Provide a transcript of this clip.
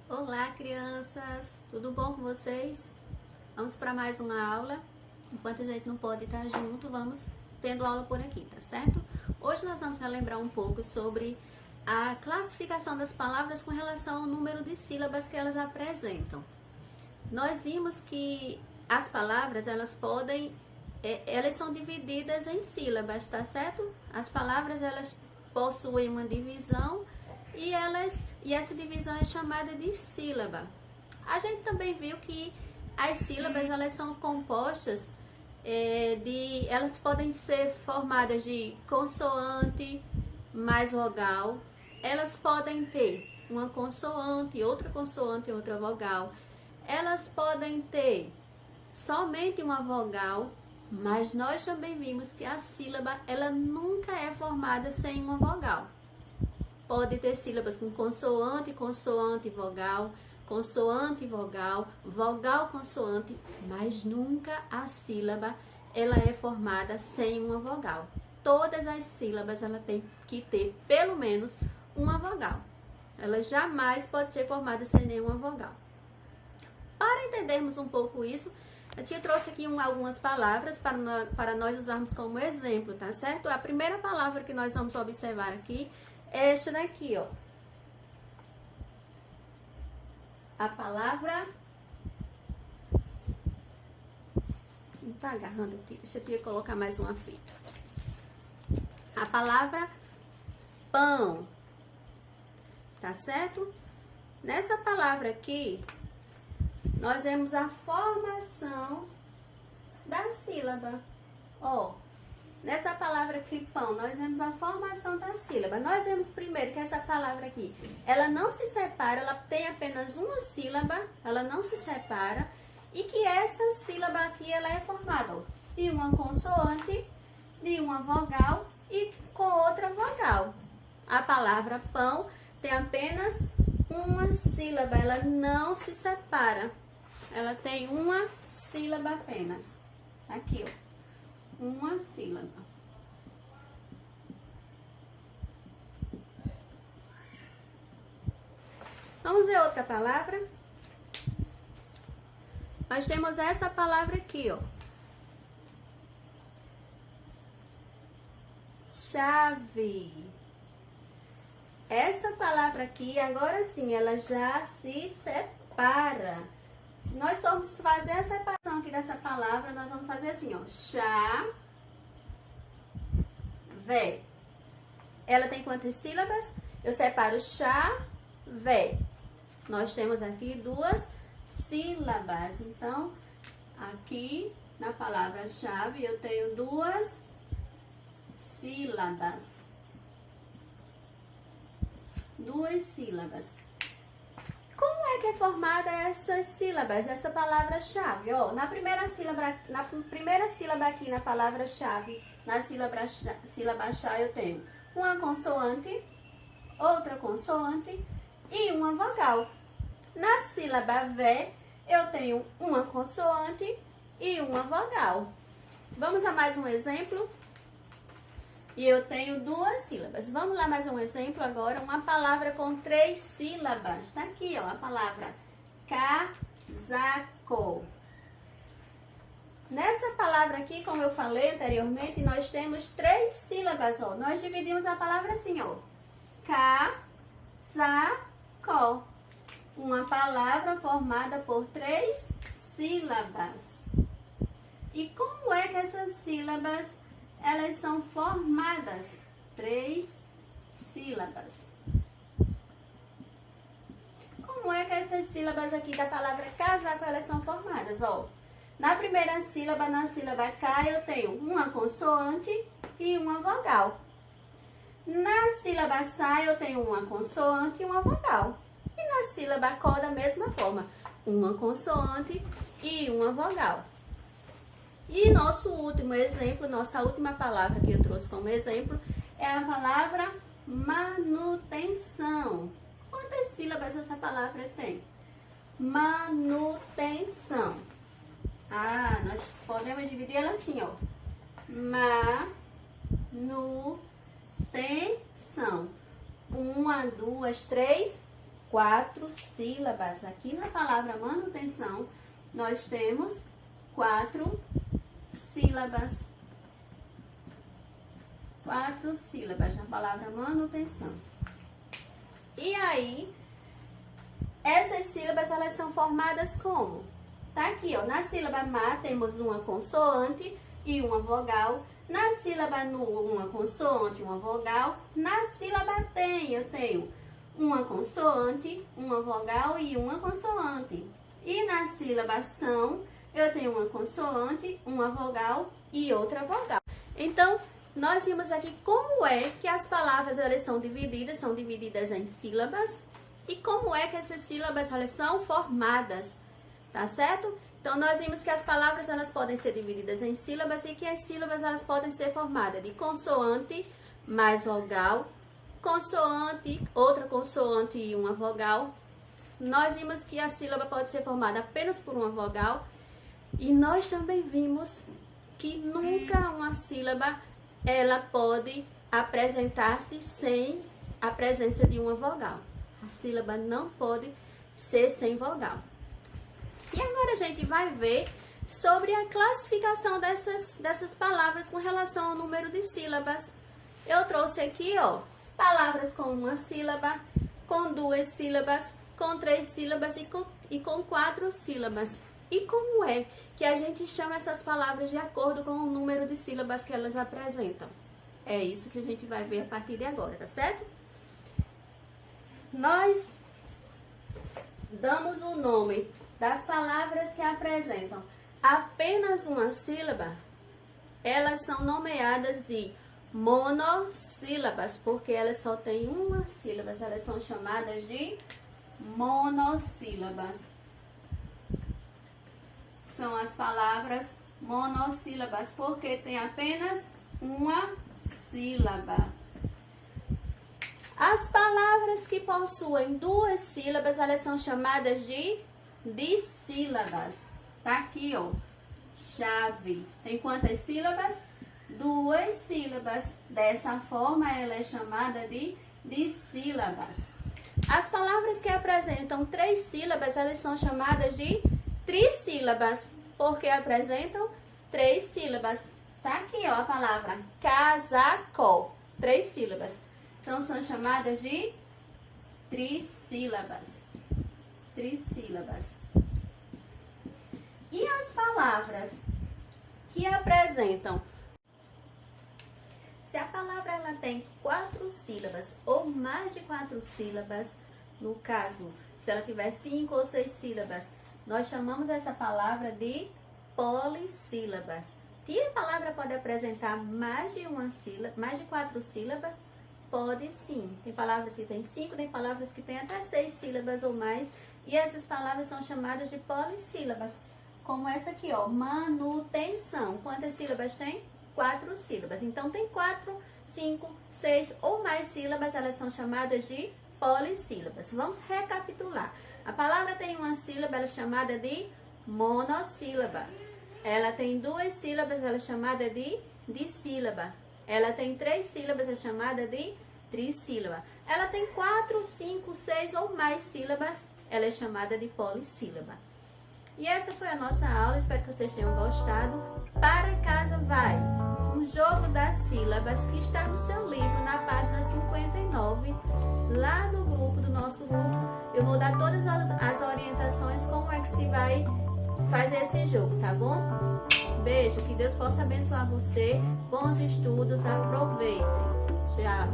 Olá, crianças! Tudo bom com vocês? Vamos para mais uma aula. Enquanto a gente não pode estar junto, vamos tendo aula por aqui, tá certo? Hoje nós vamos relembrar um pouco sobre a classificação das palavras com relação ao número de sílabas que elas apresentam. Nós vimos que as palavras, elas são divididas em sílabas, tá certo? As palavras, elas possuem uma divisão e essa divisão é chamada de sílaba. A gente também viu que as sílabas, elas são compostas elas podem ser formadas de consoante mais vogal. Elas podem ter uma consoante, outra vogal. Elas podem ter somente uma vogal, mas nós também vimos que a sílaba, ela nunca é formada sem uma vogal. Pode ter sílabas com consoante, vogal, vogal, consoante, mas nunca a sílaba ela é formada sem uma vogal. Todas as sílabas ela tem que ter pelo menos uma vogal. Ela jamais pode ser formada sem nenhuma vogal. Para entendermos um pouco isso, eu te trouxe aqui algumas palavras para nós usarmos como exemplo, tá certo? A primeira palavra que nós vamos observar aqui é esta daqui, ó. A palavra... Não tá agarrando aqui, deixa eu colocar mais uma fita. A palavra pão, tá certo? Nessa palavra aqui, nós vemos a formação da sílaba, ó. Nessa palavra aqui, pão, nós vemos a formação da sílaba. Nós vemos primeiro que essa palavra aqui, ela não se separa, ela tem apenas uma sílaba, ela não se separa, e que essa sílaba aqui, ela é formada, ó, de uma consoante, de uma vogal e com outra vogal. A palavra pão tem apenas uma sílaba, ela não se separa, ela tem uma sílaba apenas. Aqui, ó. Uma sílaba. Vamos ver outra palavra. Nós temos essa palavra aqui, ó. Chave. Essa palavra aqui, agora sim, ela já se separa. Se nós formos fazer a separação aqui dessa palavra, nós vamos fazer assim, ó. Chave. Ela tem quantas sílabas? Eu separo chave. Nós temos aqui duas sílabas. Então, aqui na palavra chave, eu tenho duas sílabas. Duas sílabas. Como é que é formada essas sílabas, essa palavra-chave? Ó, na primeira sílaba aqui na palavra-chave, na sílaba chá, eu tenho uma consoante, outra consoante e uma vogal. Na sílaba vé, eu tenho uma consoante e uma vogal. Vamos a mais um exemplo? E eu tenho duas sílabas. Vamos lá, mais um exemplo agora. Uma palavra com 3 sílabas. Tá aqui, ó, a palavra casaco. Nessa palavra aqui, como eu falei anteriormente, nós temos 3 sílabas, ó. Nós dividimos a palavra assim, ó. Casaco. Uma palavra formada por 3 sílabas. E como é que essas sílabas elas são formadas? 3 sílabas. Como é que essas sílabas aqui da palavra casaco, elas são formadas? Ó, na primeira sílaba, na sílaba K, eu tenho uma consoante e uma vogal. Na sílaba Sa, eu tenho uma consoante e uma vogal. E na sílaba Có, da mesma forma, uma consoante e uma vogal. E nosso último exemplo, nossa última palavra que eu trouxe como exemplo, é a palavra manutenção. Quantas sílabas essa palavra tem? Manutenção. Ah, nós podemos dividir ela assim, ó. Manutenção. 1, 2, 3, 4 sílabas. Aqui na palavra manutenção, nós temos 4 sílabas. 4 sílabas na palavra manutenção. E aí, essas sílabas, elas são formadas como? Tá aqui, ó. Na sílaba ma, temos uma consoante e uma vogal. Na sílaba nu, uma consoante e uma vogal. Na sílaba tem, eu tenho uma consoante, uma vogal e uma consoante. E na sílaba são, eu tenho uma consoante, uma vogal e outra vogal. Então, nós vimos aqui como é que as palavras elas são divididas em sílabas e como é que essas sílabas elas são formadas, tá certo? Então, nós vimos que as palavras elas podem ser divididas em sílabas e que as sílabas elas podem ser formadas de consoante mais vogal, consoante, outra consoante e uma vogal. Nós vimos que a sílaba pode ser formada apenas por uma vogal e nós também vimos que nunca uma sílaba ela pode apresentar-se sem a presença de uma vogal. A sílaba não pode ser sem vogal. E agora a gente vai ver sobre a classificação dessas palavras com relação ao número de sílabas. Eu trouxe aqui, ó, palavras com uma sílaba, com 2 sílabas, com 3 sílabas e com 4 sílabas. E como é que a gente chama essas palavras de acordo com o número de sílabas que elas apresentam? É isso que a gente vai ver a partir de agora, tá certo? Nós damos o nome das palavras que apresentam apenas uma sílaba, elas são nomeadas de monossílabas, porque elas só têm uma sílaba, elas são chamadas de monossílabas. São as palavras monossílabas, porque tem apenas uma sílaba. As palavras que possuem 2 sílabas, elas são chamadas de dissílabas. Tá aqui, ó. Chave. Tem quantas sílabas? 2 sílabas. Dessa forma, ela é chamada de dissílabas. As palavras que apresentam 3 sílabas, elas são chamadas de trissílabas, porque apresentam 3 sílabas. Tá aqui, ó, a palavra casaco. 3 sílabas. Então, são chamadas de trissílabas. Trissílabas. E as palavras que apresentam, se a palavra ela tem 4 sílabas ou mais de 4 sílabas, no caso, se ela tiver 5 ou 6 sílabas, nós chamamos essa palavra de polissílabas. Se a palavra pode apresentar mais de 4 sílabas, pode sim. Tem palavras que tem 5, tem palavras que tem até 6 sílabas ou mais. E essas palavras são chamadas de polissílabas. Como essa aqui, ó, manutenção. Quantas sílabas tem? 4 sílabas. Então, tem 4, 5, 6 ou mais sílabas, elas são chamadas de polissílabas. Vamos recapitular. A palavra tem uma sílaba, ela é chamada de monossílaba. Ela tem 2 sílabas, ela é chamada de dissílaba. Ela tem 3 sílabas, é chamada de trissílaba. Ela tem 4, 5, 6 ou mais sílabas, ela é chamada de polissílaba. E essa foi a nossa aula, espero que vocês tenham gostado. Para casa vai um jogo das sílabas que está no seu livro, na página 59, lá no grupo, do nosso grupo. Eu vou dar todas as orientações como é que se vai fazer esse jogo, tá bom? Beijo, que Deus possa abençoar você. Bons estudos, aproveitem. Tchau.